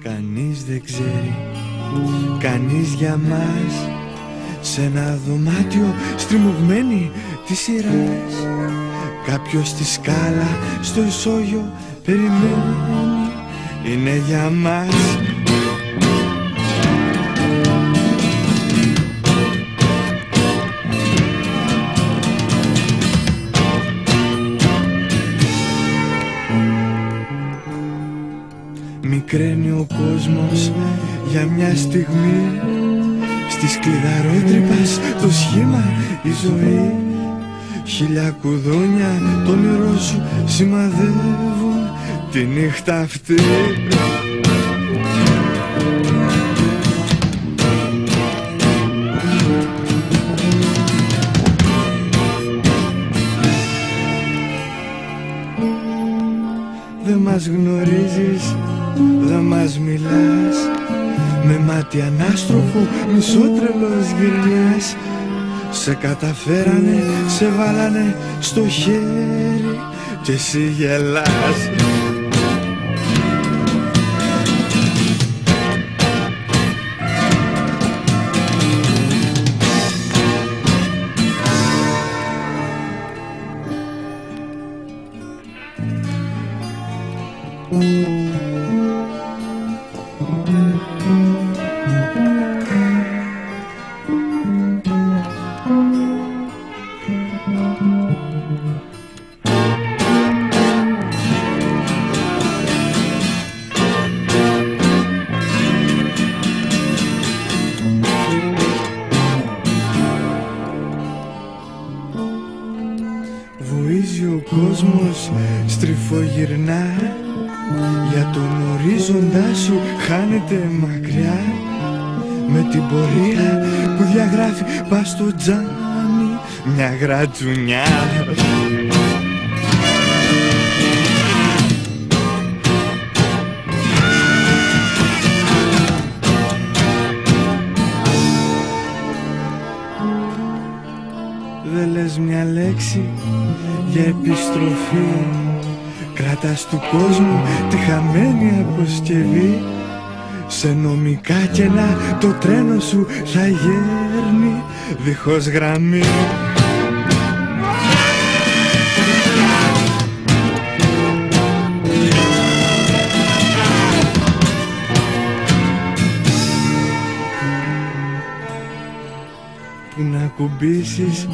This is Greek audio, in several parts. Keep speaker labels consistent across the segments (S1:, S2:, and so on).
S1: Κανείς δεν ξέρει, κανείς για μας. Σ' ένα δωμάτιο στριμωγμένη της σειράς. Κάποιος στη σκάλα στο ισόγειο περιμένει. Είναι για μας. Μικραίνει ο κόσμος για μια στιγμή. Στη σκλιδαρότρυπας το σχήμα η ζωή. Χίλια κουδούνια το όνειρό σου σημαδεύουν τη νύχτα αυτή. Δεν μας γνωρίζεις, δεν μας μιλάς. Με μάτι ανάστροφο μισότρελος γυρνάς. Σε καταφέρανε, σε βάλανε στο χέρι και εσύ γελάς. Βουίζει ο κόσμος, στριφογυρνά. Για τον ορίζοντά σου χάνεται μακριά. Με την πορεία που διαγράφει πας στο τζάμι μια γρατζουνιά. Δεν λες μια λέξη για επιστροφή. Κράτας του κόσμου τη χαμένη αποσκευή. Σε νομικά κενά το τρένο σου θα γέρνει δίχως γραμμή. Που να κουμπίσεις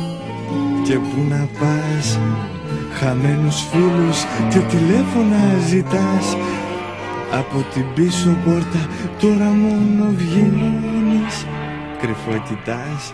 S1: και που να πας. Χαμένους φίλους και τηλέφωνα ζητάς. Από την πίσω πόρτα τώρα μόνο βγαίνεις. Κρυφό κοιτάς.